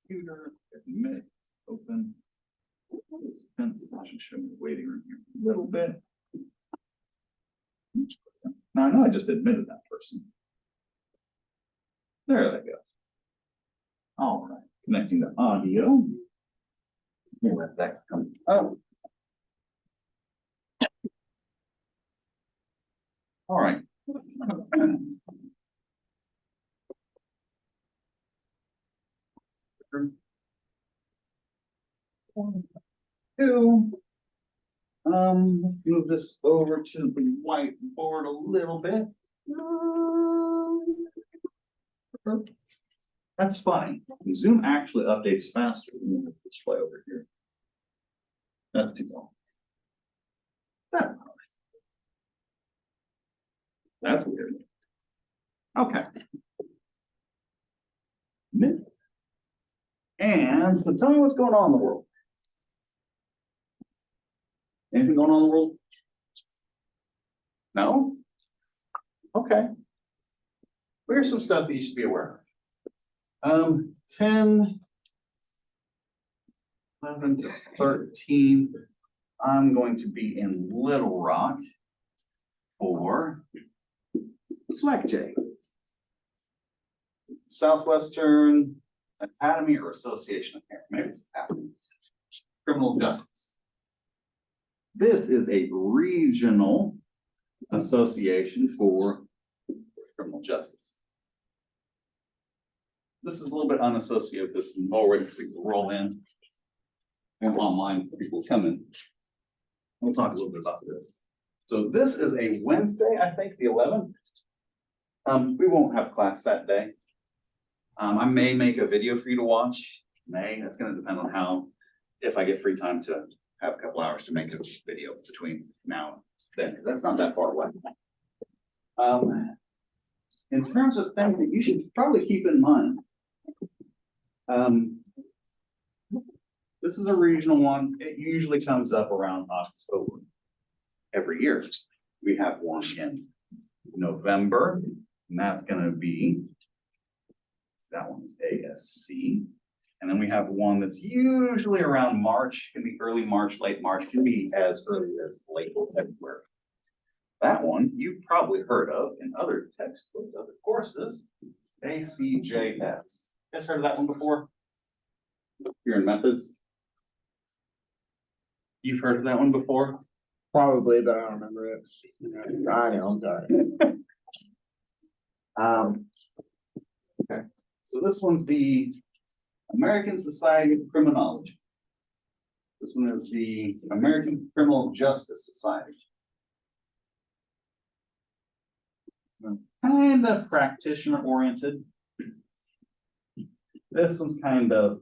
computer, admit, open. Should show me the waiting room here a little bit. Now I know I just admitted that person. There they go. All right, connecting to audio. We'll let that come up. All right. 2. Let's move this over to the whiteboard a little bit. That's fine. Zoom actually updates faster than the display over here. That's too long. That's weird. Okay. And so tell me what's going on in the world. Anything going on in the world? No? Okay. Here's some stuff that you should be aware of. 10, 11, 13. I'm going to be in Little Rock for SWACJ. Southwestern Academy or Association of maybe it's Academy. Criminal Justice. This is a regional association for criminal justice. This is a little bit unassociated with this and already people roll in and online people come in. We'll talk a little bit about this. So this is a Wednesday, I think the 11th. We won't have class that day. I may make a video for you to watch. That's going to depend on how, if I get free time to have a couple hours to make a video between now and then. That's not that far away. In terms of things that you should probably keep in mind, this is a regional one. It usually comes up around October every year. We have one in November, and that's going to be, that one's ASC. And then we have one that's usually around March, can be early March, late March, can be as early as late February. That one you've probably heard of in other textbooks, other courses, ACJS. You guys heard of that one before? You're in methods. You've heard of that one before? Probably, but I don't remember it. I know, I'm sorry. Okay. So this one's the American Society of Criminology. This one is the American Criminal Justice Society. Kind of practitioner oriented. This one's kind of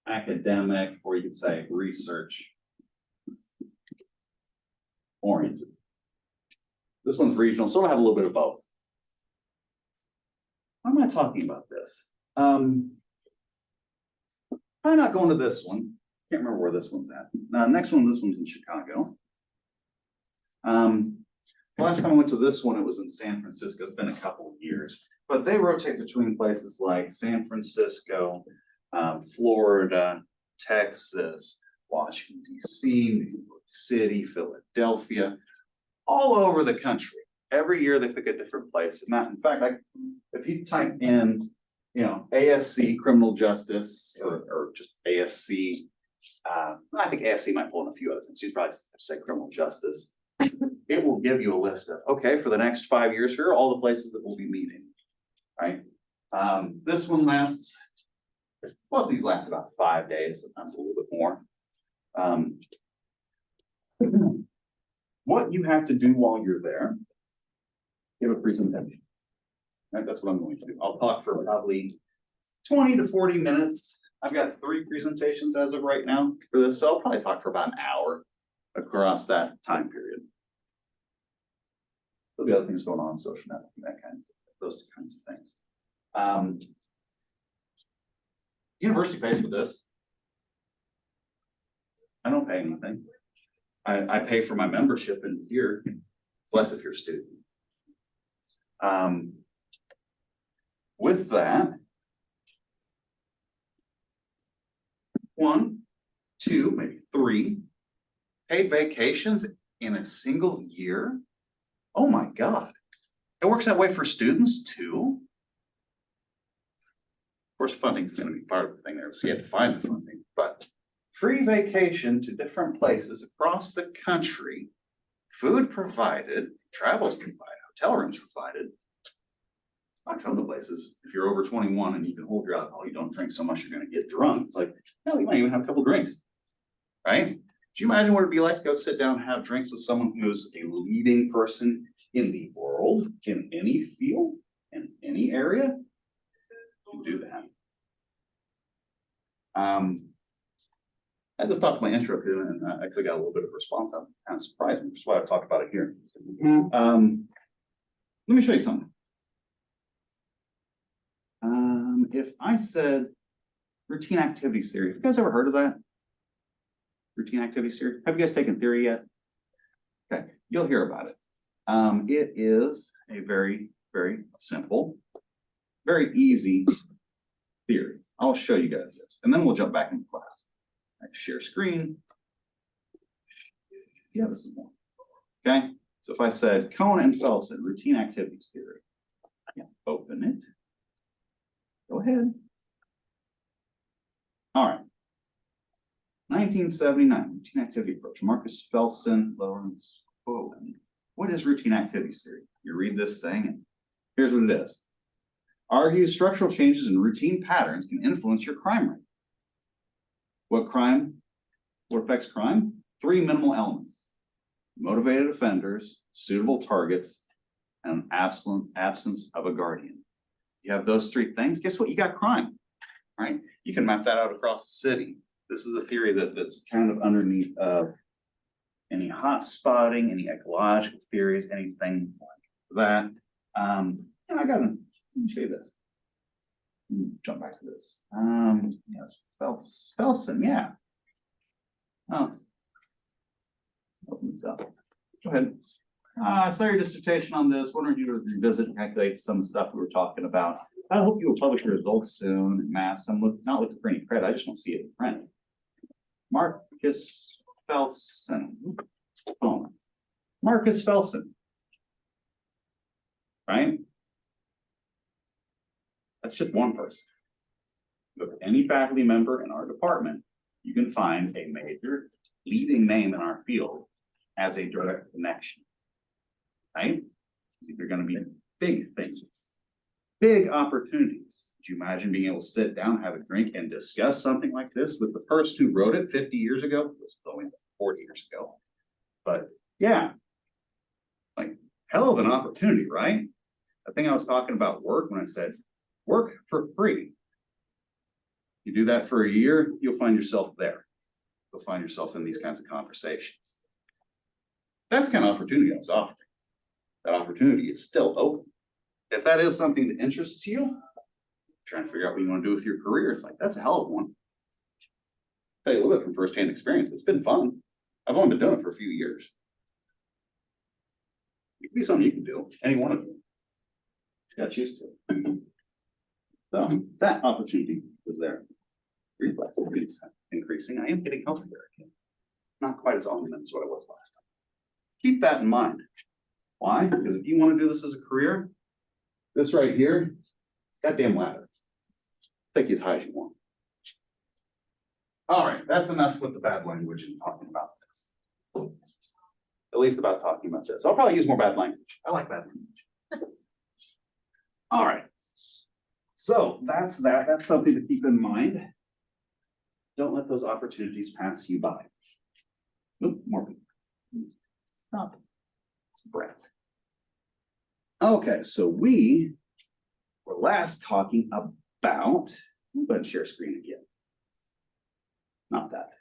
academic, or you could say research oriented. This one's regional, so I'll have a little bit of both. Why am I talking about this? I'm not going to this one. Can't remember where this one's at. Next one, this one's in Chicago. Last time I went to this one, it was in San Francisco. It's been a couple of years, but they rotate between places like San Francisco, Florida, Texas, Washington, D.C., New York City, Philadelphia, all over the country. Every year they pick a different place. And that, in fact, if you type in, ASC criminal justice or just ASC, I think ASC might pull in a few other things. You'd probably say criminal justice. It will give you a list of, okay, for the next 5 years, here are all the places that we'll be meeting, right? This one lasts, both of these last about 5 days, sometimes a little bit more. What you have to do while you're there, give a presentation. Right, that's what I'm going to do. I'll talk for probably 20 to 40 minutes. I've got 3 presentations as of right now for this, so I'll probably talk for about an hour across that time period. There'll be other things going on, social networking, that kinds of, those kinds of things. University pays for this. I don't pay anything. I pay for my membership in here. It's less if you're a student. With that, 1, 2, maybe 3 paid vacations in a single year. Oh my God. It works that way for students too. Of course, funding is going to be part of the thing there, so you have to find the funding, but free vacation to different places across the country, food provided, travels provided, hotel rooms provided. Like some of the places, if you're over 21 and you can hold your alcohol, you don't drink so much you're gonna get drunk. It's like, hell, you might even have a couple drinks, right? Do you imagine what it'd be like to go sit down and have drinks with someone who's a leading person in the world, in any field, in any area? You can do that. I just talked to my intro kid and I actually got a little bit of a response. I'm kind of surprised, which is why I've talked about it here. Let me show you something. If I said routine activities theory, have you guys ever heard of that? Routine activities theory? Have you guys taken theory yet? Okay, you'll hear about it. It is a very, very simple, very easy theory. I'll show you guys this, and then we'll jump back into class. All right, share screen. Yeah, this is one. Okay, so if I said Cohn and Felsen, routine activities theory, yeah, open it. Go ahead. All right. 1979, routine activity approach. Marcus Felsen, Lawrence Cohen. What is routine activities theory? You read this thing, and here's what it is. Argues structural changes in routine patterns can influence your crime rate. What affects crime? 3 minimal elements: motivated offenders, suitable targets, and absence of a guardian. You have those 3 things, guess what? You got crime, right? You can map that out across the city. This is a theory that's kind of underneath any hot spotting, any ecological theories, anything like that. And let me show you this. Jump back to this. Yes, Felsen, yeah. Oh, open this up. Go ahead. I saw your dissertation on this. Wanted you to revisit and calculate some of the stuff we were talking about. I hope you will publish your results soon. Maps. I'm not looking for any credit. I just don't see it in print. Marcus Felsen. Oh, Marcus Felsen. Right? That's just one person. With any faculty member in our department, you can find a major leading name in our field as a direct connection. Right? They're going to be big things, big opportunities. Could you imagine being able to sit down, have a drink, and discuss something like this with the person who wrote it 50 years ago? This was only 40 years ago. But yeah, like hell of an opportunity, right? I think I was talking about work when I said work for free. You do that for a year, you'll find yourself there. You'll find yourself in these kinds of conversations. That's the kind of opportunity I was offering. That opportunity is still open. If that is something that interests you, trying to figure out what you want to do with your career, it's like, that's a hell of one. I'll tell you a little bit from firsthand experience. It's been fun. I've only been doing it for a few years. It could be something you can do, any one of you. Just got used to it. So that opportunity is there. Reflex is increasing. I am getting healthier again. Not quite as often as what I was last time. Keep that in mind. Why? Because if you want to do this as a career, this right here, it's goddamn ladder. Take you as high as you want. All right, that's enough with the bad language and talking about this. At least about talking about this. I'll probably use more bad language. I like bad language. All right. So that's that. That's something to keep in mind. Don't let those opportunities pass you by. Oop, more people. Stop. It's breath. Okay, so we were last talking about, I'm going to share screen again. Not that.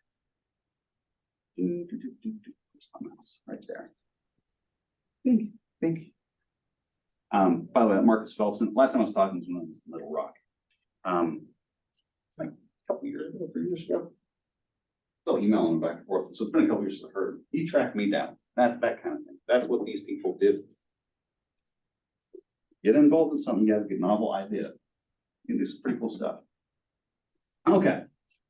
Where's my mouse? Right there. Think. By the way, Marcus Felsen, last time I was talking to him was Little Rock. It's like a couple years ago, 3 years ago. Still emailing back and forth. So it's been a couple years since I heard him. He tracked me down. That kind of thing. That's what these people did. Get involved in something, you have a good novel idea. You can do some pretty cool stuff. Okay,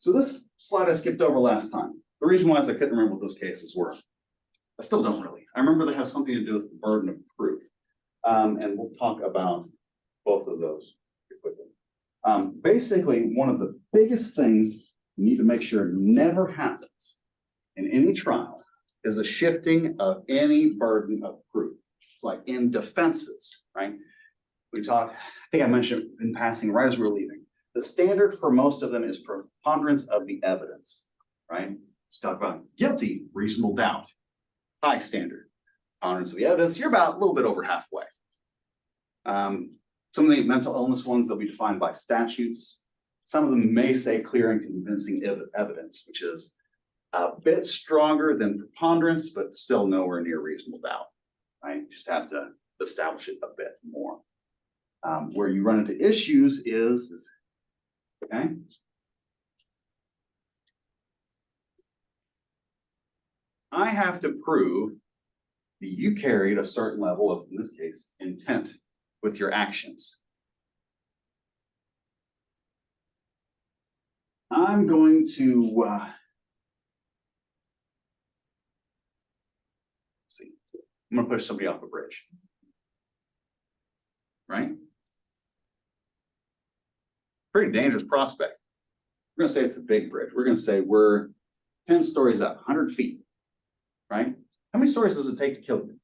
So this slide I skipped over last time. The reason why is I couldn't remember what those cases were. I still don't really. I remember they have something to do with the burden of proof. And we'll talk about both of those quickly. Basically, one of the biggest things you need to make sure never happens in any trial is a shifting of any burden of proof. It's like in defenses, right? I think I mentioned in passing right as we were leaving. The standard for most of them is preponderance of the evidence, right? Let's talk about guilty, reasonable doubt. High standard. Preponderance of the evidence, you're about a little bit over halfway. Some of the mental illness ones, they'll be defined by statutes. Some of them may say clear and convincing evidence, which is a bit stronger than preponderance, but still nowhere near reasonable doubt, right? You just have to establish it a bit more. Where you run into issues is okay. I have to prove that you carried a certain level of, in this case, intent with your actions. I'm going to see. I'm going to push somebody off a bridge, right? Pretty dangerous prospect. We're going to say it's a big bridge. We're going to say we're 10 stories up, 100 feet, right? How many stories does it take to kill you?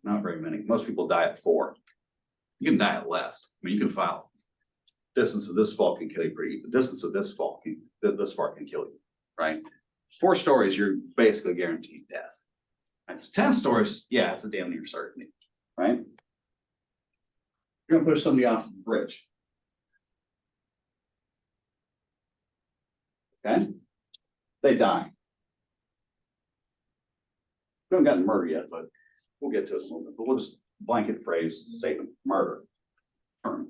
Not very many. Most people die at 4. You can die at less. I mean, you can file. Distance of this fall can kill you pretty. The distance of this fall can, this far can kill you, right? 4 stories, you're basically guaranteed death. And so 10 stories, yeah, it's a damn near certainty, right? You're gonna push somebody off the bridge. Okay? They die. We haven't gotten murder yet, but we'll get to it in a little bit. But we'll just blanket phrase, say murder. Term.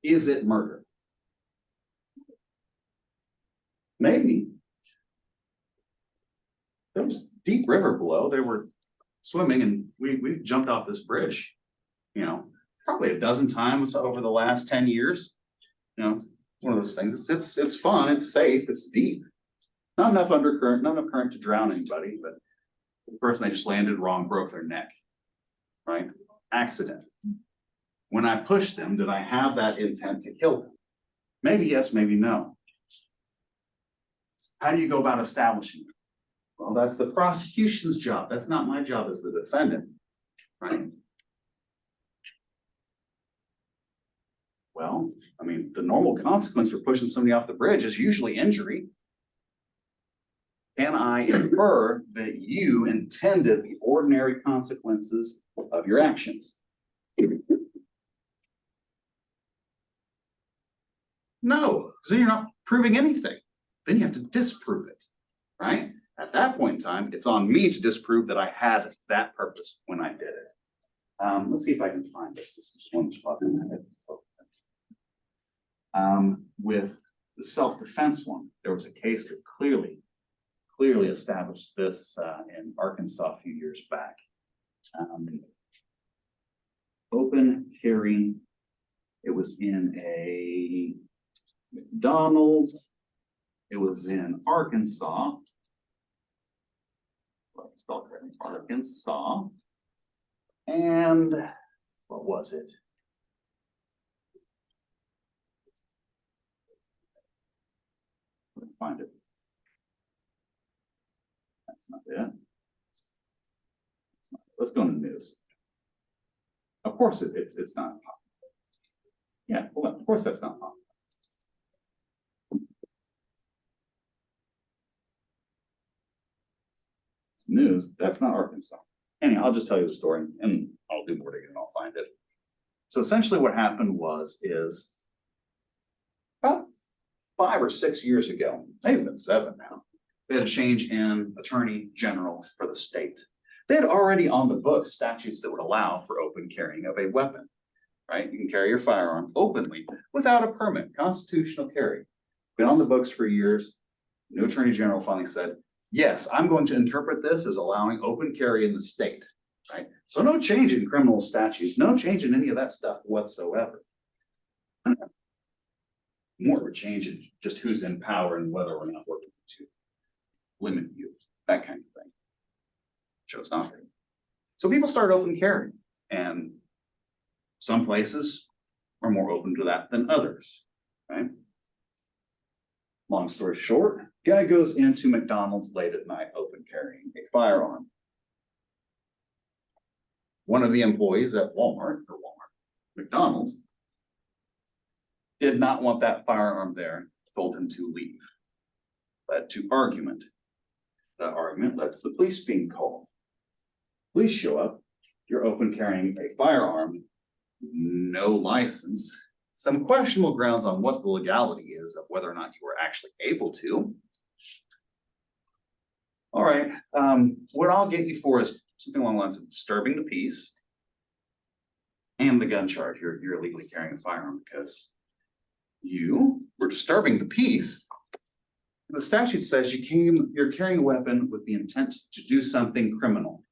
Is it murder? Maybe. There was a deep river below. They were swimming and we jumped off this bridge, you know, probably a dozen times over the last 10 years. You know, it's one of those things. It's fun, it's safe, it's deep. Not enough undercurrent, not enough current to drown anybody, but the person they just landed wrong broke their neck. Right? Accident. When I pushed them, did I have that intent to kill them? Maybe yes, maybe no. How do you go about establishing it? Well, that's the prosecution's job. That's not my job as the defendant, right? Well, I mean, the normal consequence for pushing somebody off the bridge is usually injury. Can I infer that you intended the ordinary consequences of your actions? No, so you're not proving anything. Then you have to disprove it, right? At that point in time, it's on me to disprove that I had that purpose when I did it. Let's see if I can find this. This is one that's popping in my head. With the self-defense one, there was a case that clearly established this in Arkansas a few years back. Open carry. It was in a McDonald's. It was in Arkansas. Let's spell it Arkansas. And what was it? Let me find it. That's not it. Let's go to the news. Of course it's not popular. Yeah, well, of course that's not popular. It's news, that's not Arkansas. Anyhow, I'll just tell you the story and I'll do more digging and I'll find it. So essentially what happened is about 5 or 6 years ago, maybe even 7 now, they had a change in attorney general for the state. They had already on the books statutes that would allow for open carrying of a weapon, right? You can carry your firearm openly without a permit, constitutional carry. Been on the books for years. The new attorney general finally said, yes, I'm going to interpret this as allowing open carry in the state, right? So no change in criminal statutes, no change in any of that stuff whatsoever. more of a change in just who's in power and whether or not we're going to limit you, that kind of thing. Chose not to. So people started open carry, and some places are more open to that than others, right? Long story short, guy goes into McDonald's late at night, open carrying a firearm. One of the employees at McDonald's, did not want that firearm there, told him to leave. Led to argument. The argument led to the police being called. Police show up, you're open carrying a firearm, no license, some questionable grounds on what the legality is of whether or not you were actually able to. All right, what I'll get you for is something along the lines of disturbing the peace and the gun charge. You're illegally carrying a firearm because you were disturbing the peace. The statute says you're carrying a weapon with the intent to do something criminal.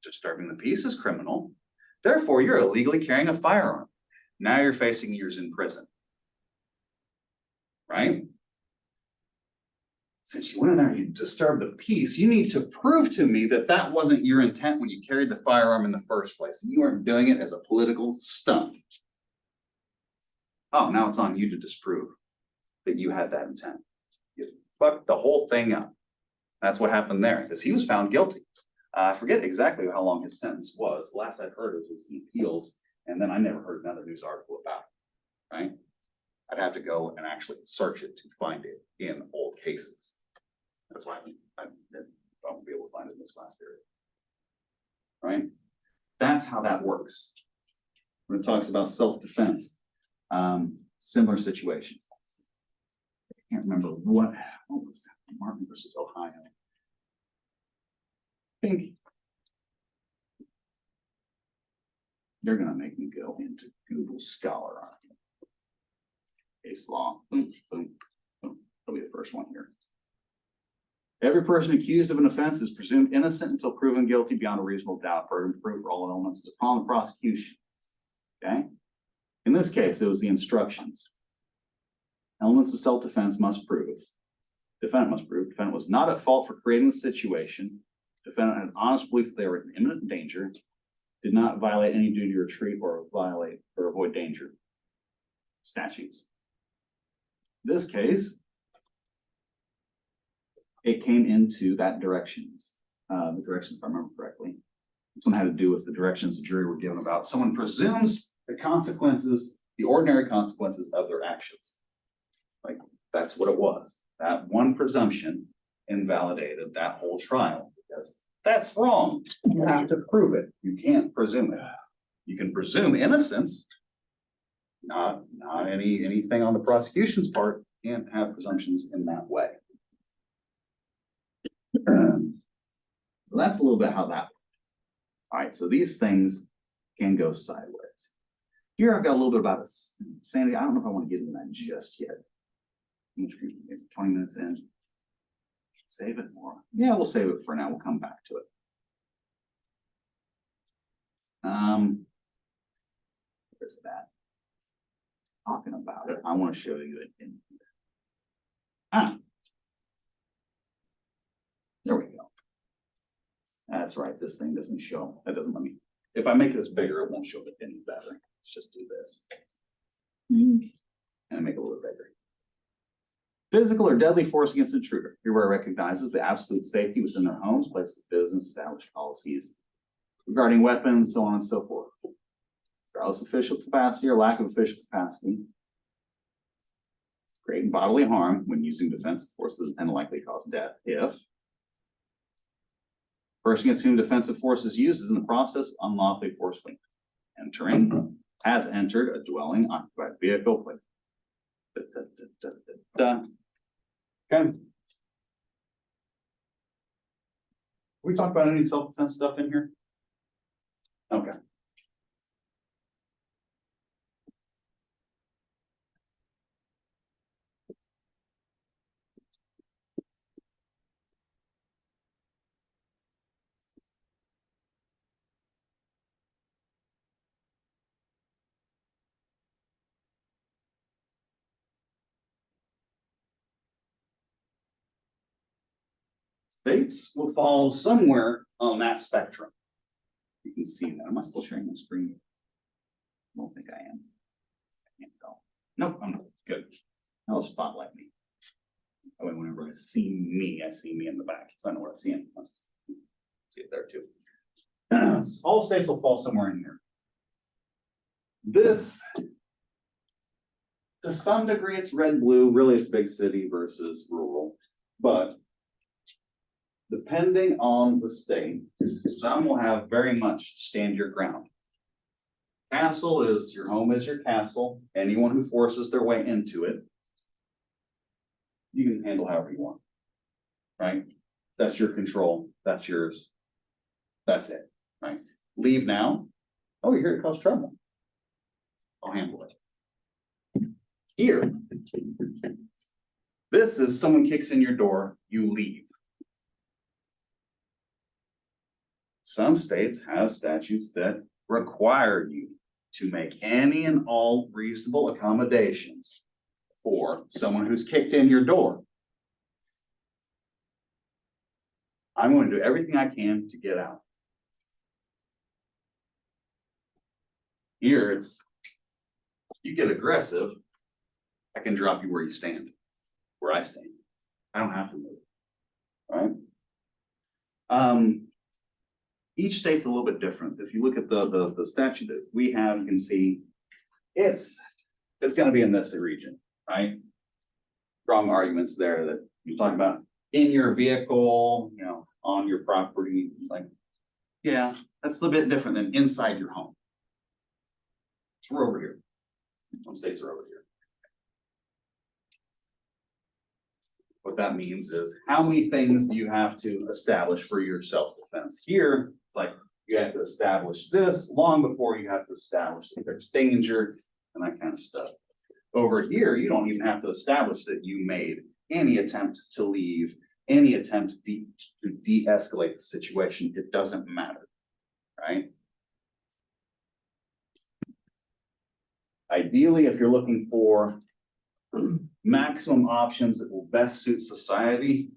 Disturbing the peace is criminal. Therefore, you're illegally carrying a firearm. Now you're facing years in prison. Right? Since you went in there and you disturbed the peace, you need to prove to me that that wasn't your intent when you carried the firearm in the first place. You weren't doing it as a political stunt. Oh, now it's on you to disprove that you had that intent. You fucked the whole thing up. That's what happened there, because he was found guilty. I forget exactly how long his sentence was. The last I'd heard was in appeals, and then I never heard another news article about it, right? I'd have to go and actually search it to find it in old cases. That's why I won't be able to find it in this class period, right? That's how that works. When it talks about self-defense, similar situation. I can't remember what was that? Martin versus Ohio. I think they're gonna make me go into Google Scholar on case law. Boom, boom, boom. That'll be the first one here. Every person accused of an offense is presumed innocent until proven guilty beyond a reasonable doubt. Burden of proof for all elements is upon the prosecution. Okay. In this case, it was the instructions. Elements of self-defense must prove. Defendant must prove. Defendant was not at fault for creating the situation. Defendant had honest belief that they were in imminent danger. Did not violate any duty to retreat or violate or avoid danger. Statutes. This case, it came into that directions. The directions, if I remember correctly. This one had to do with the directions the jury were given about someone presumes the consequences, the ordinary consequences of their actions. Like, that's what it was. That one presumption invalidated that whole trial because that's wrong. You have to prove it. You can't presume it. You can presume innocence, not anything on the prosecution's part. Can't have presumptions in that way. That's a little bit how that works. All right, so these things can go sideways. Here I've got a little bit about insanity. I don't know if I want to get into that just yet. 20 minutes in. Save it more. Yeah, we'll save it for now. We'll come back to it. Where's that? Talking about it. I want to show you it in here. There we go. That's right. This thing doesn't show. That doesn't let me. If I make this bigger, it won't show it any better. Let's just do this. And make it a little bigger. Physical or deadly force against an intruder. Hereby recognizes the absolute safety within their homes, places of business, established policies regarding weapons, so on and so forth. Regardless of official capacity or lack of official capacity, creating bodily harm when using defensive forces and likely cause death if person against whom defensive force is used is in the process unlawfully forcefully entering, has entered a dwelling, occupied vehicle, Okay. We talked about any self-defense stuff in here? Okay. States will fall somewhere on that spectrum. You can see that. Am I still sharing my screen? I don't think I am. I can't tell. Nope, I'm not. Good. That'll spotlight me. That way, whenever I see me in the back, so I know what I see. Let's see it there too. All states will fall somewhere in here. This, to some degree, it's red, blue. Really, it's big city versus rural. But depending on the state, some will have very much stand your ground. Castle is, your home is your castle. Anyone who forces their way into it, you can handle however you want, right? That's your control, that's yours. That's it, right? Leave now. Oh, you're here to cause trouble. I'll handle it. Here, this is someone kicks in your door, you leave. Some states have statutes that require you to make any and all reasonable accommodations for someone who's kicked in your door. I'm going to do everything I can to get out. Here, it's, you get aggressive, I can drop you where you stand, where I stand. I don't have to move, right? Each state's a little bit different. If you look at the statute that we have, you can see it's gonna be in this region, right? Strong arguments there that you talk about in your vehicle, you know, on your property. It's like, yeah, that's a bit different than inside your home. So we're over here. Some states are over here. What that means is how many things do you have to establish for your self-defense? Here, it's like you have to establish this long before you have to establish that there's danger and that kind of stuff. Over here, you don't even have to establish that you made any attempt to leave, any attempt to de-escalate the situation. It doesn't matter, right? Ideally, if you're looking for maximum options that will best suit society,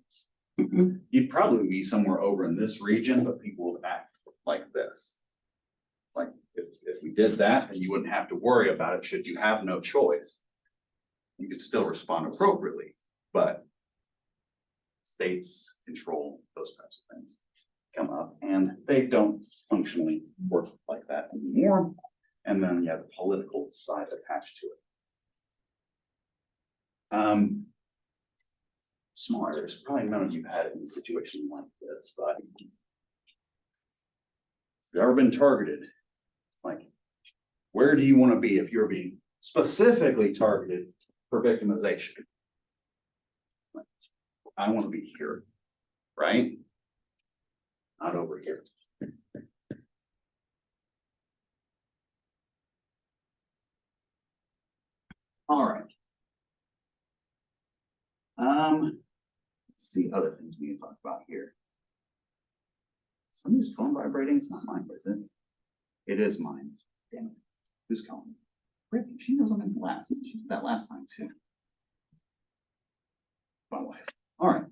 you'd probably be somewhere over in this region, but people would act like this. Like if we did that, then you wouldn't have to worry about it should you have no choice. You could still respond appropriately, but states control those types of things come up and they don't functionally work like that anymore. And then you have the political side attached to it. Small areas, probably none of you had it in a situation like this, but if you've ever been targeted, like, where do you want to be if you're being specifically targeted for victimization? Like, I want to be here, right? Not over here. All right. Let's see other things we need to talk about here. Somebody's phone vibrating. It's not mine, is it? It is mine. Damn it. Who's calling? Rick, she knows I'm in class. She did that last time too. My wife. All right.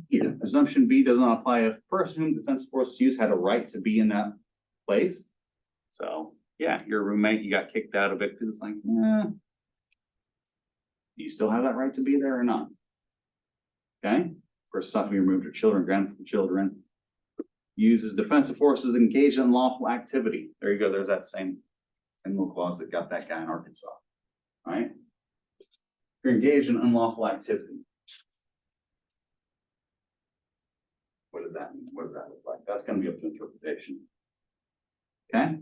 Here, presumption B does not apply if the person whom defense forces use had a right to be in that place. So yeah, your roommate, you got kicked out of it because it's like, do you still have that right to be there or not? Okay, first sought to be removed, or children, granted from children. Uses defensive forces engaged in unlawful activity. There you go, there's that same little clause that got that guy in Arkansas, right? You're engaged in unlawful activity. What does that mean? What does that look like? That's going to be up to interpretation. Okay.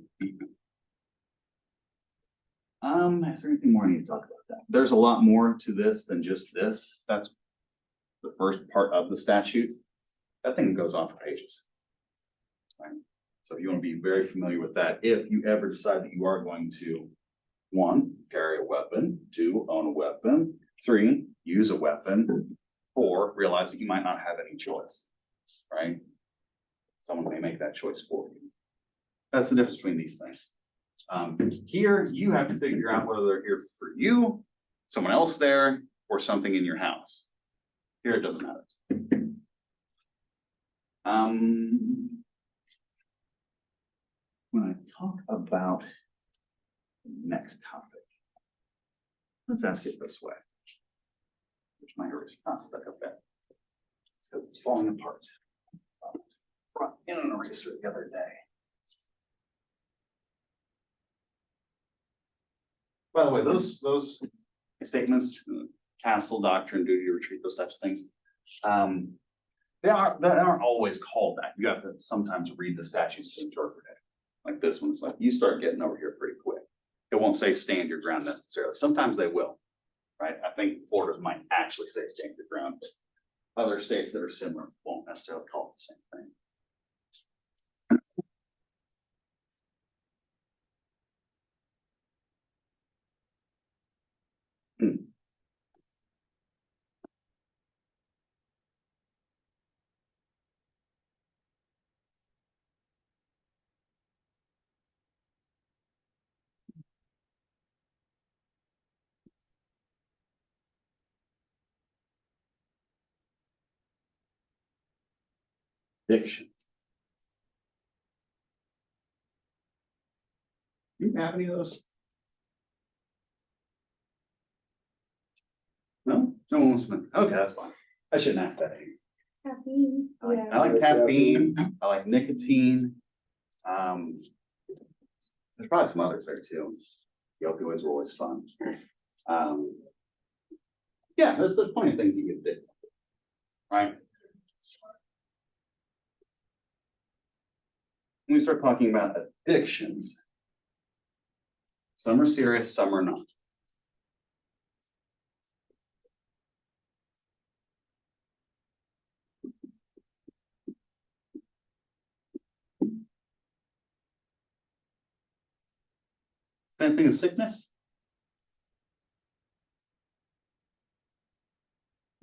Is there anything more I need to talk about that? There's a lot more to this than just this. That's the first part of the statute. That thing goes on for pages. Right? So you want to be very familiar with that if you ever decide that you are going to, 1, carry a weapon, 2, own a weapon, 3, use a weapon, 4, realize that you might not have any choice, right? Someone may make that choice for you. That's the difference between these things. Here, you have to figure out whether they're here for you, someone else there, or something in your house. Here it doesn't matter. When I talk about the next topic, let's ask it this way. Which my eraser not stuck up there. It's because it's falling apart. Brought in an eraser the other day. By the way, those statements, castle doctrine, duty to retreat, those types of things. They aren't always called that. You have to sometimes read the statutes to interpret it. Like this one, it's like, you start getting over here pretty quick. It won't say stand your ground necessarily. Sometimes they will, right? I think Florida's might actually say stand your ground, but other states that are similar won't necessarily call it the same thing. Diction. Do you have any of those? No? No one wants to. Okay, that's fine. I shouldn't ask that. Caffeine, yeah. I like caffeine, I like nicotine. There's probably some others there too. The opioids were always fun. Yeah, there's plenty of things you can do. Right? When we start talking about addictions, some are serious, some are not. Same thing as sickness?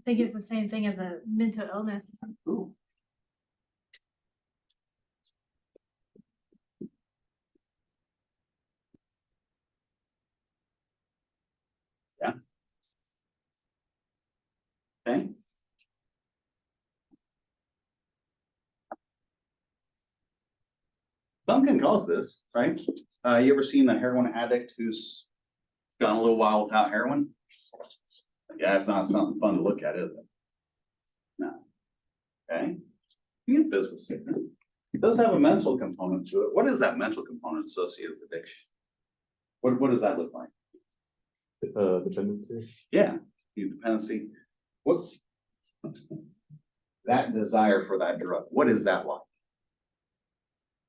I think it's the same thing as a mental illness. Ooh. Yeah. Okay. Duncan calls this, right? You ever seen a heroin addict who's gone a little while without heroin? Yeah, it's not something fun to look at, is it? No. Okay. You get this with sickness. It does have a mental component to it. What is that mental component associated with addiction? What does that look like? Dependency. Yeah, the dependency. What? That desire for that drug, what is that like?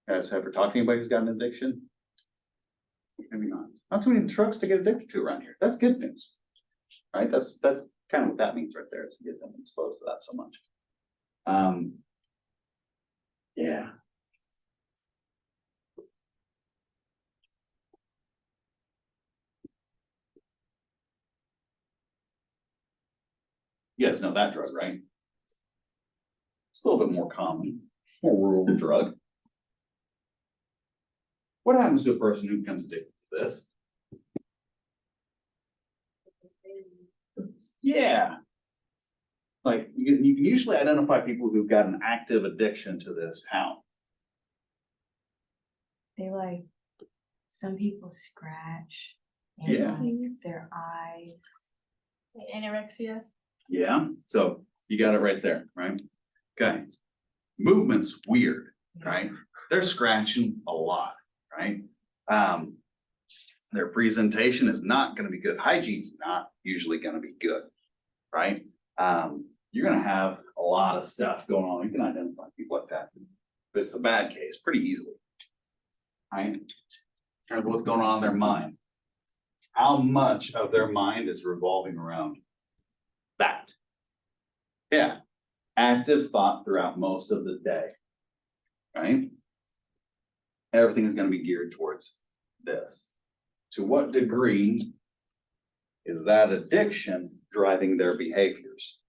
Guys ever talked to anybody who's got an addiction? Maybe not. Not too many drugs to get addicted to around here. That's good news. Right? That's kind of what that means right there. Is to get them exposed to that so much. Yeah. You guys know that drug, right? It's a little bit more common, more rural drug. What happens to a person who becomes addicted to this? Yeah. Like you can usually identify people who've got an active addiction to this. How? They like, some people scratch Yeah. and like their eyes. Anorexia. Yeah. So you got it right there, right? Okay. Movement's weird, right? They're scratching a lot, right? Their presentation is not going to be good. Hygiene's not usually going to be good, right? You're going to have a lot of stuff going on. You can identify people like that. If it's a bad case, pretty easily, right? Kind of what's going on in their mind. How much of their mind is revolving around that? Yeah, active thought throughout most of the day, right? Everything is going to be geared towards this. To what degree is that addiction driving their behaviors?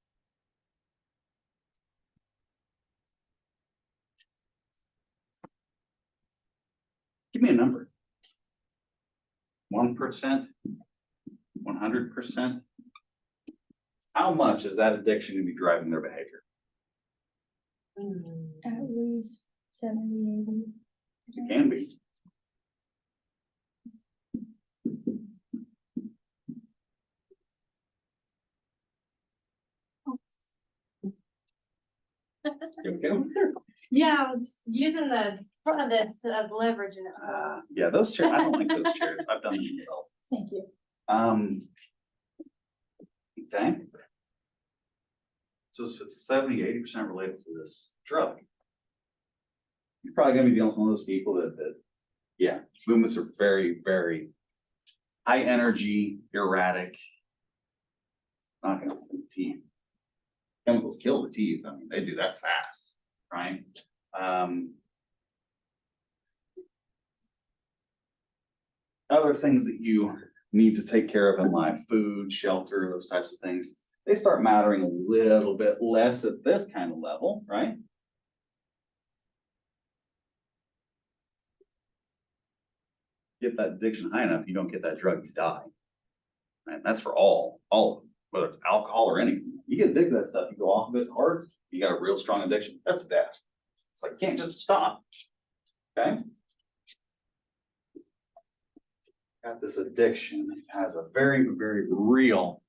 Give me a number. 1%, 100%, how much is that addiction gonna be driving their behavior? At least 70, 80. It can be. You okay over there? Yeah, I was using the front of this as leverage and it. Yeah, those chairs, I don't like those chairs. I've done them myself. Thank you. Okay. So if it's 70, 80% related to this drug. You're probably gonna be dealing with one of those people that, yeah, movements are very, very high energy, erratic. Not gonna the teeth. Chemicals kill the teeth. I mean, they do that fast, right? Other things that you need to take care of in life, food, shelter, those types of things, they start mattering a little bit less at this kind of level, right? Get that addiction high enough, you don't get that drug, you die. And that's for all of them, whether it's alcohol or anything. You get addicted to that stuff, you go off of it hard, you got a real strong addiction, that's death. It's like, you can't just stop, okay? Got this addiction, it has a very, very real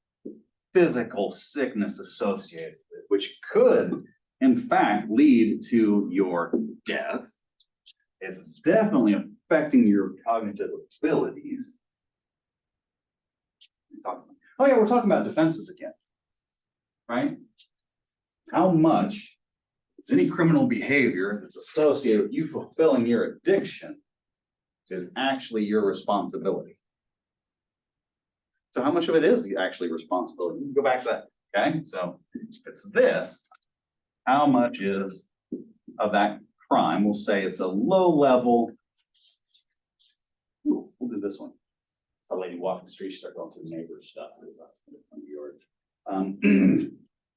physical sickness associated with it, which could, in fact, lead to your death. It's definitely affecting your cognitive abilities. Oh yeah, we're talking about defenses again, right? How much is any criminal behavior that's associated with you fulfilling your addiction is actually your responsibility? So how much of it is actually responsibility? You can go back to that, okay? So if it's this, how much is of that crime? We'll say it's a low level. Ooh, we'll do this one. It's a lady walking the street, she started going through the neighbor's stuff.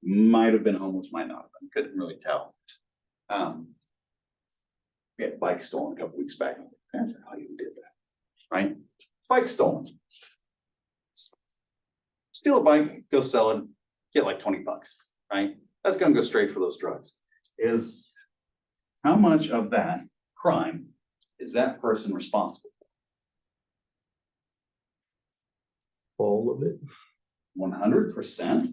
Might have been homeless, might not have been, couldn't really tell. We had a bike stolen a couple weeks back. That's how you did that, right? Bike stolen. Steal a bike, go sell it, get like 20 bucks, right? That's gonna go straight for those drugs. Is how much of that crime is that person responsible? All of it. 100%.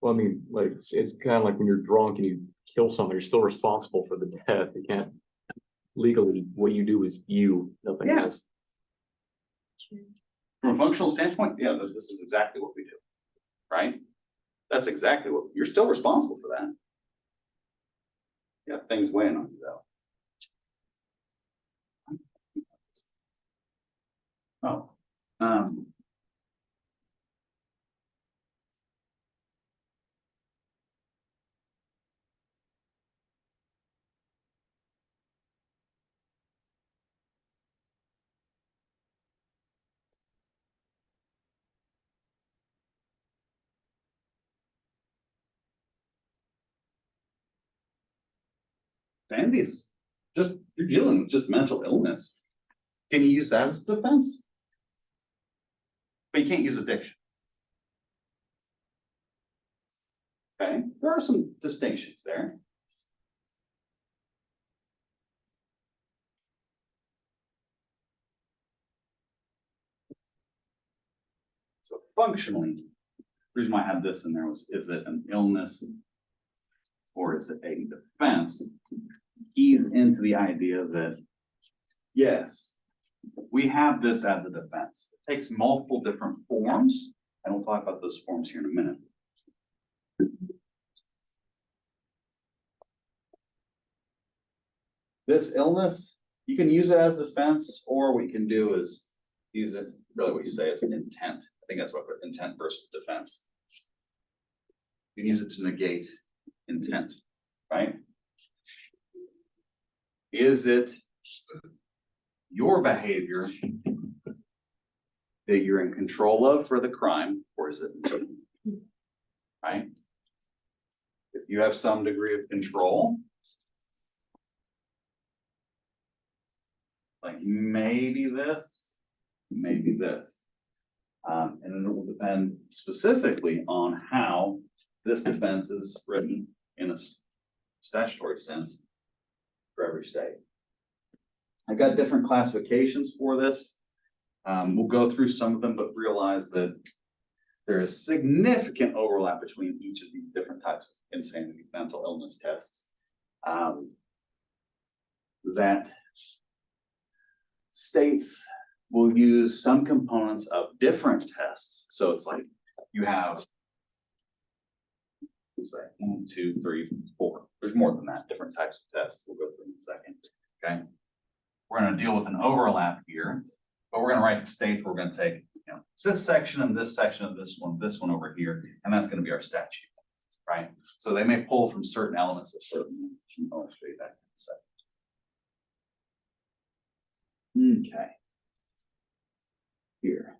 Well, I mean, like, it's kind of like when you're drunk and you kill someone, you're still responsible for the death. You can't legally, what you do is you, nothing Yeah. else. From a functional standpoint, yeah, this is exactly what we do, right? That's exactly what, you're still responsible for that. Yeah, things weighing on you though. Oh, Sandy's just, you're dealing with just mental illness. Can you use that as defense? But you can't use addiction. Okay, there are some distinctions there. So functionally, the reason why I had this in there was, is it an illness or is it a defense? Ease into the idea that, yes, we have this as a defense. It takes multiple different forms, and we'll talk about those forms here in a minute. This illness, you can use it as defense, or what you can do is use it, really what you say is intent. I think that's what intent versus defense. You can use it to negate intent, right? Is it your behavior that you're in control of for the crime, or is it, right? If you have some degree of control, like maybe this, And it will depend specifically on how this defense is written in a statutory sense for every state. I've got different classifications for this. We'll go through some of them, but realize that there is significant overlap between each of these different types of insanity mental illness tests. That states will use some components of different tests. So it's like you have, let's say 1, 2, 3, 4. There's more than that, different types of tests. We'll go through in a second. Okay. We're going to deal with an overlap here, but we're going to write the states. We're going to take, this section and this section of this one over here, and that's going to be our statute, right? So they may pull from certain elements of certain. I'll show you that in a second. Okay. Here,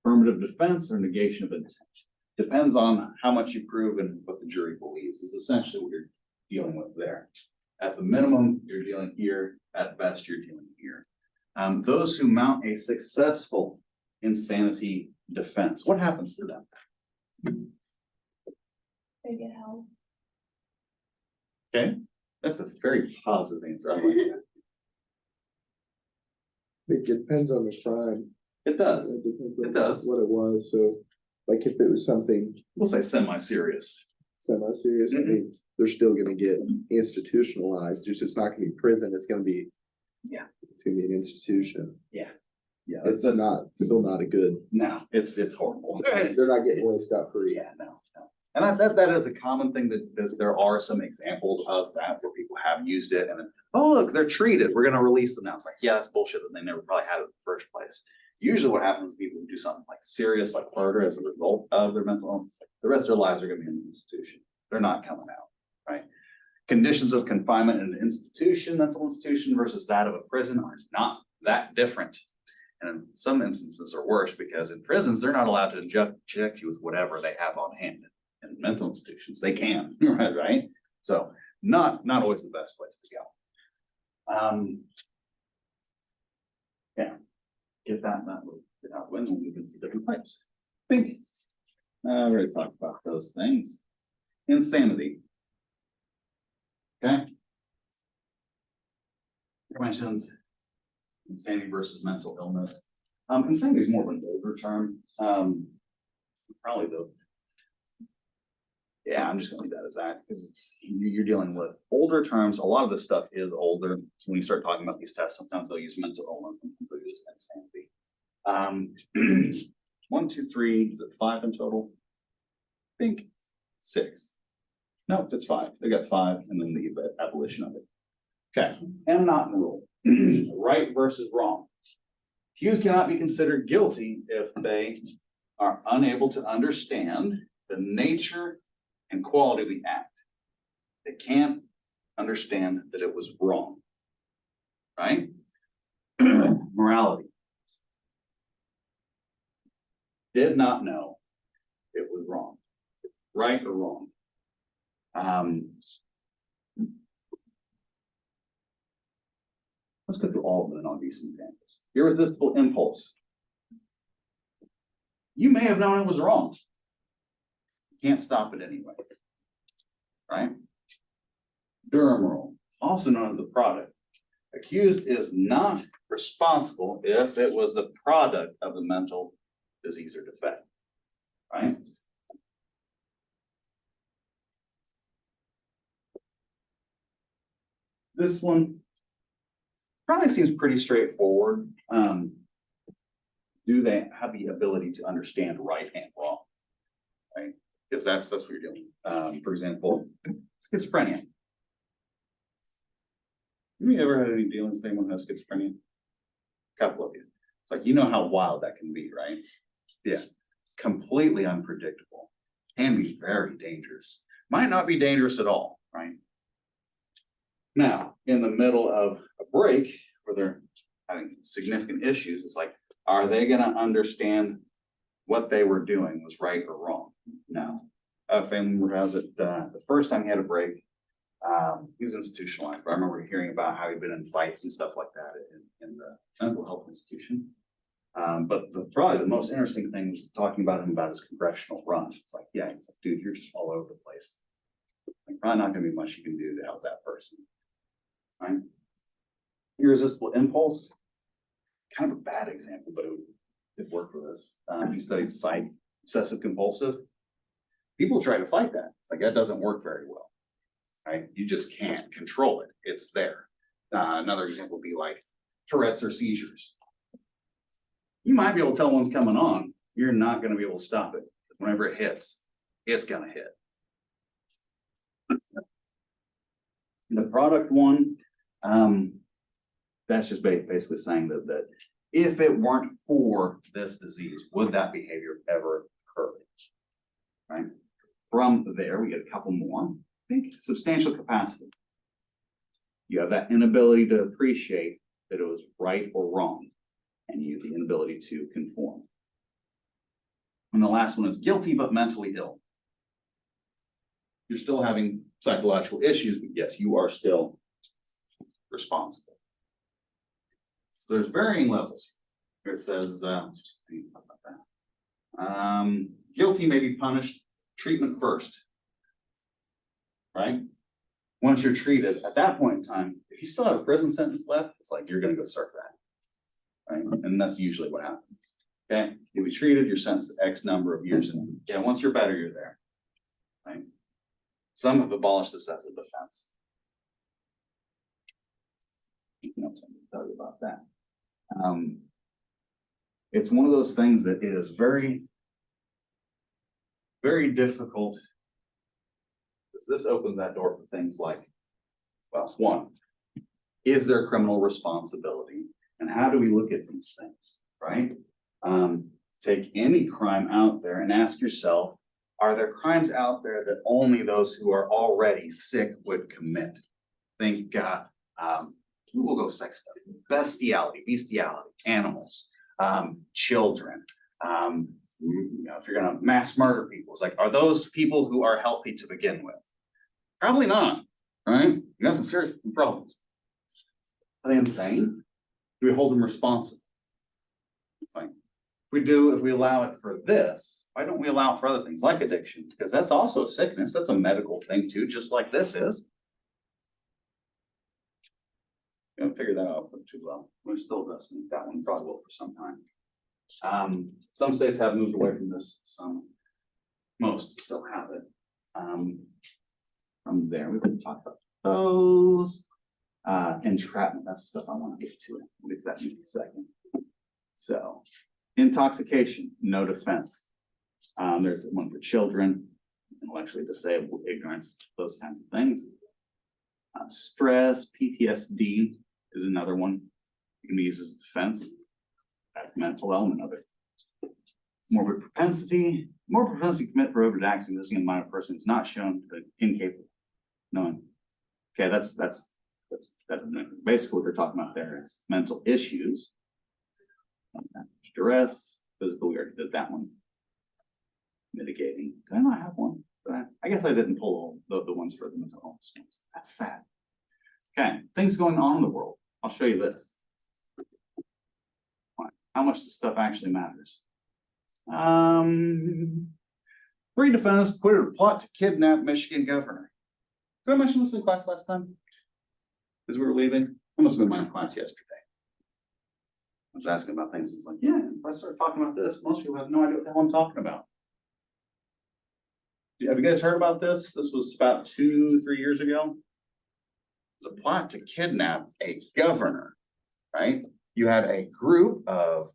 affirmative defense or negation of intent depends on how much you prove and what the jury believes is essentially what you're dealing with there. At the minimum, you're dealing here. At best, you're dealing here. Those who mount a successful insanity defense, what happens to them? They get help. Okay, that's a very positive answer. I like that. It depends on the crime. It does. It depends It on does. what it was, so, like, if it was something We'll say semi-serious. semi-serious, I Mhm. mean, they're still gonna get institutionalized, it's not gonna be prison, it's gonna be. Yeah. It's gonna be an institution, Yeah, it's that's still not a good, no, it's horrible. they're not getting away scot-free. Yeah, no. And that is a common thing that there are some examples of that where people have used it and then, oh, look, they're treated. We're gonna release them now. It's like, yeah, that's bullshit that they never probably had it in the first place. Usually what happens is people who do something like serious, like murder as a result of their mental illness, the rest of their lives are gonna be in the institution. They're not coming out, right? Conditions of confinement in an institution, mental institution versus that of a prison are not that different. And in some instances are worse because in prisons, they're not allowed to inject you with whatever they have on hand. In mental institutions, they can, right? So not always the best place to go. Yeah, get that when we move into different types. Think, we already talked about those things. Insanity. Okay. Here mentions insanity versus mental illness. Insanity is more of an older term. Probably the. Yeah, I'm just gonna leave that as that because you're dealing with older terms. A lot of this stuff is older. So when you start talking about these tests, sometimes they'll use mental illness, sometimes they'll use insanity. 1, 2, 3, is it 5 in total? I think 6. No, it's 5. They got 5 and then the abolition of it. Okay, M. Not rule. Right versus wrong. Accused cannot be considered guilty if they are unable to understand the nature and quality of the act. They can't understand that it was wrong, right? Morality. Did not know it was wrong, right or wrong. Let's go through all of them and I'll give you some examples. Irresistible impulse. You may have known it was wrong. Can't stop it anyway, right? Durham rule, also known as the product. Accused is not responsible if it was the product of the mental disease or defect, right? This one probably seems pretty straightforward. Do they have the ability to understand right and wrong, right? Because that's what you're doing. For example, schizophrenia. Have you ever had any dealings with anyone who has schizophrenia? A couple of you. It's like, you know how wild that can be, right? Yeah, completely unpredictable. Can be very dangerous. Might not be dangerous at all, right? Now, in the middle of a break where they're having significant issues, it's like, are they gonna understand what they were doing was right or wrong? No. A family member has it, the first time he had a break, he was institutionalized. I remember hearing about how he'd been in fights and stuff like that in the mental health institution. But probably the most interesting thing was talking about him about his congressional run. It's like, yeah, it's like, dude, you're just all over the place. Like, probably not gonna be much you can do to help that person. Right? Irresistible impulse, kind of a bad example, but it worked for this. He studied psych, obsessive compulsive. People try to fight that. It's like, that doesn't work very well. Right? You just can't control it. It's there. Another example would be like Tourette's or seizures. You might be able to tell one's coming on. You're not gonna be able to stop it. Whenever it hits, it's gonna hit. The product one, that's just basically saying that if it weren't for this disease, would that behavior ever occur? Right? From there, we get a couple more. I think substantial capacity. You have that inability to appreciate that it was right or wrong, and you have the inability to conform. And the last one is guilty but mentally ill. You're still having psychological issues, but yes, you are still responsible. So there's varying levels. Here it says, guilty may be punished, treatment first. Right? Once you're treated, at that point in time, if you still have a prison sentence left, it's like you're gonna go serve that. Right? And that's usually what happens. Okay, you'll be treated, you're sentenced to X number of years, and yeah, once you're better, you're there. Right? Some have abolished this as a defense. You know, something to tell you about that. It's one of those things that is very, very difficult. Because this opens that door for things like, well, one, is there criminal responsibility? And how do we look at these things, right? Take any crime out there and ask yourself, are there crimes out there that only those who are already sick would commit? Think, we'll go sex stuff, bestiality, animals, children. You know, if you're gonna mass murder people, it's like, are those people who are healthy to begin with? Probably not, right? You got some serious problems. Are they insane? Do we hold them responsible? It's like, if we allow it for this, why don't we allow it for other things like addiction? Because that's also a sickness. That's a medical thing too, just like this is. You haven't figured that out too well. We're still listening. That one probably will for some time. Some states have moved away from this. Most still have it. From there, we can talk about those. Entrapment, that's the stuff I want to get to. We'll get to that in a second. So, intoxication, no defense. There's one for children, intellectually disabled, ignorance, those kinds of things. Stress, PTSD is another one. It can be used as a defense. That's the mental element of it. Morbid propensity to commit prohibited acts existing in the mind of a person who's not shown to be incapable. Knowing. Okay, that's basically what they're talking about there is mental issues. Stress, physical, we already did that one. Mitigating. Did I not have one? I guess I didn't pull the ones for the mental illness ones. That's sad. Okay, things going on in the world. I'll show you this. How much this stuff actually matters. 3 defendants acquitted of plot to kidnap Michigan governor. Did I mention this in class last time? As we were leaving? It must have been my class yesterday. I was asking about things. It's like, yeah, if I start talking about this, most people have no idea what the hell I'm talking about. Have you guys heard about this? This was about 2-3 years ago. It was a plot to kidnap a governor, right? You had a group of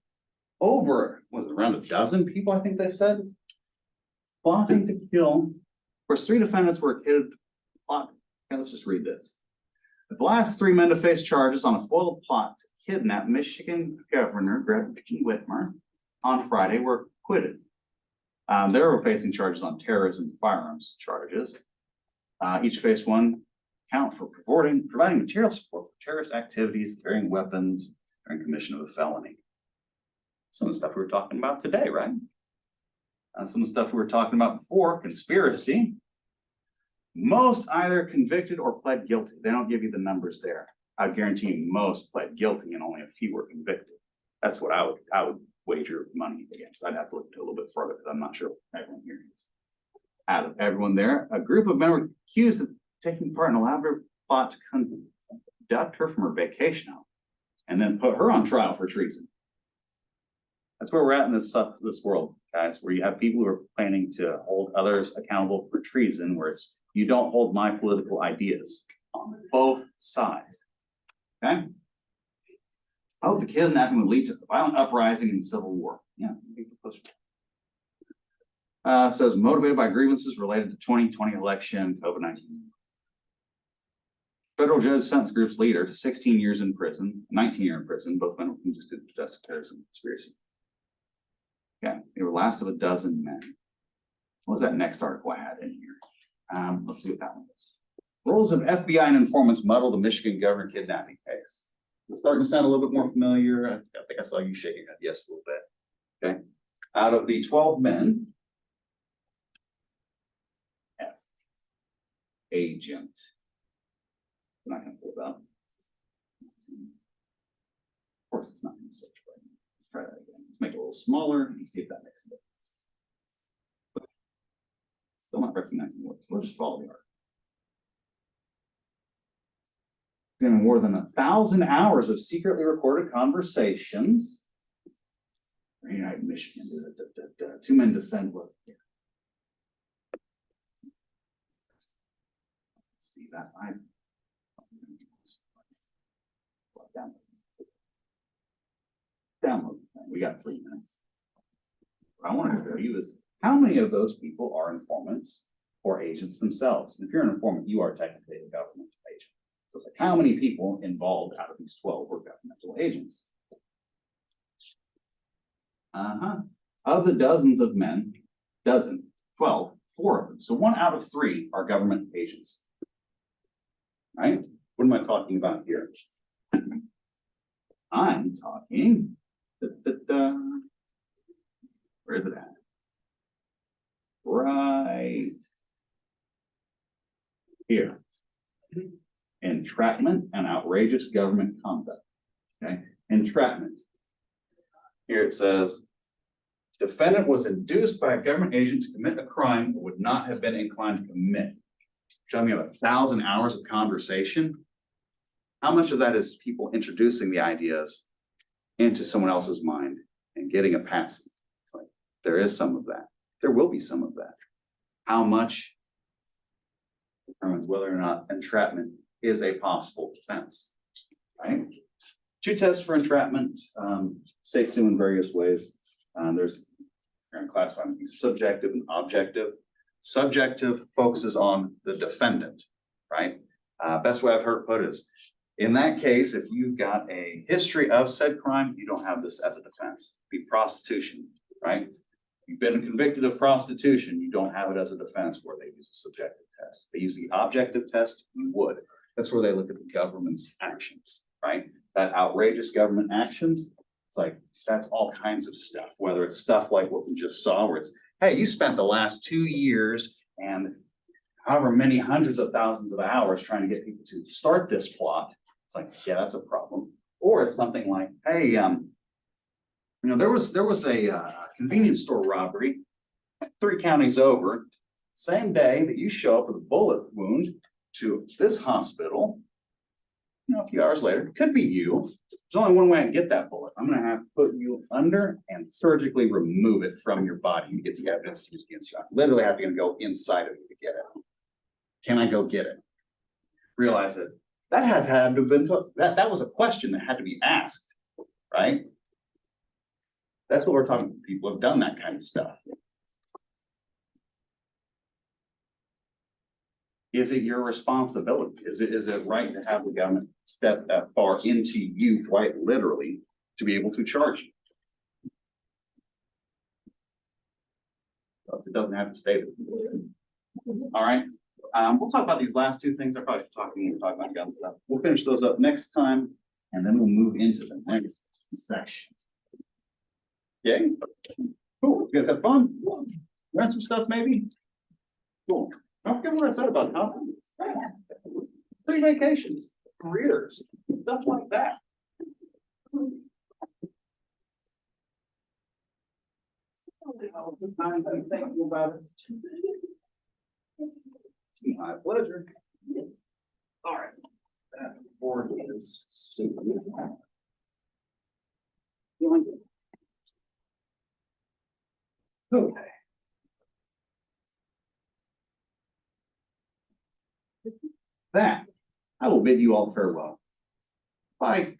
around a dozen people, I think they said, plotting to kill. Of course, 3 defendants were acquitted. Okay, let's just read this. The last 3 men to face charges on a foiled plot to kidnap Michigan Governor Gretchen Whitmer on Friday were acquitted. They were facing charges on terrorism and firearms charges. Each faced 1 count for providing material support for terrorist activities, carrying weapons, during commission of a felony. Some of the stuff we were talking about today, right? Some of the stuff we were talking about before, conspiracy. Most either convicted or pled guilty. They don't give you the numbers there. I guarantee you most pled guilty and only a few were convicted. That's what I would wager money against. I'd have to look a little bit further, because I'm not sure everyone here is. Out of everyone there, a group of men were accused of taking part in an elaborate plot to conduct her from her vacation home and then put her on trial for treason. That's where we're at in this world, guys, where you have people who are planning to hold others accountable for treason, where it's, you don't hold my political ideas on both sides. Okay? I hope the kidnapping would lead to a violent uprising and civil war. Yeah. Says motivated by grievances related to 2020 election, COVID-19. Federal judge sentenced group's leader to 16 years in prison, 19 years in prison. Both men were convicted of domestic terrorism conspiracy. Yeah, they were last of a dozen men. What was that next article I had in here? Let's see what that one is. Roles of FBI and informants muddle the Michigan governor kidnapping case. It's starting to sound a little bit more familiar. I think I saw you shaking your head yes a little bit. Okay. Out of the 12 men, F, agent. I'm not going to pull it up. Of course, it's not going to search button. Let's try that again. Let's make it a little smaller and see if that makes a difference. Still not recognizing words. We'll just follow the art. In more than 1,000 hours of secretly recorded conversations. United Michigan. Two men descend. Let's see that. Download. We got 3 minutes. What I want to show you is how many of those people are informants or agents themselves. And if you're an informant, you are technically a governmental agent. So it's like how many people involved out of these 12 were governmental agents? Of the dozens of men, 12, 4 of them. So 1 out of 3 are government agents. Right? What am I talking about here? I'm talking. Where is it at? Right here. Entrapment and outrageous government conduct. Okay, entrapment. Here it says, defendant was induced by a government agent to commit a crime but would not have been inclined to commit. Tell me about 1,000 hours of conversation. How much of that is people introducing the ideas into someone else's mind and getting a patsy? It's like, there is some of that. There will be some of that. How much determines whether or not entrapment is a possible defense, right? 2 tests for entrapment, states do in various ways. There's, you're going to classify them as subjective and objective. Subjective focuses on the defendant, right? Best way I've heard it put is, in that case, if you've got a history of said crime, you don't have this as a defense. Be prostitution, right? You've been convicted of prostitution, you don't have it as a defense where they use a subjective test. They use the objective test, you would. That's where they look at the government's actions, right? That outrageous government actions, it's like, that's all kinds of stuff, whether it's stuff like what we just saw, where it's, hey, you spent the last 2 years and however many hundreds of thousands of hours trying to get people to start this plot. It's like, yeah, that's a problem. Or it's something like, hey, there was a convenience store robbery 3 counties over, same day that you show up with a bullet wound to this hospital. A few hours later, it could be you. There's only one way I can get that bullet. I'm going to have to put you under and surgically remove it from your body to get the evidence to use against you. I literally have to go inside of you to get it. Can I go get it? Realize that had to have been put, that was a question that had to be asked, right? That's what we're talking about. People have done that kind of stuff. Is it your responsibility? Is it right to have the government step that far into you, quite literally, to be able to charge you? Well, it doesn't have to stay there. All right. We'll talk about these last 2 things. I probably should talk when we talk about guns. We'll finish those up next time, and then we'll move into the next section. Okay. Cool. You guys have fun? Learn some stuff, maybe? Cool. I forget what I said about conferences. 3 vacations, careers, stuff like that. Thinking about it. My pleasure. All right. That board is stupid. Okay. That, I will bid you all farewell. By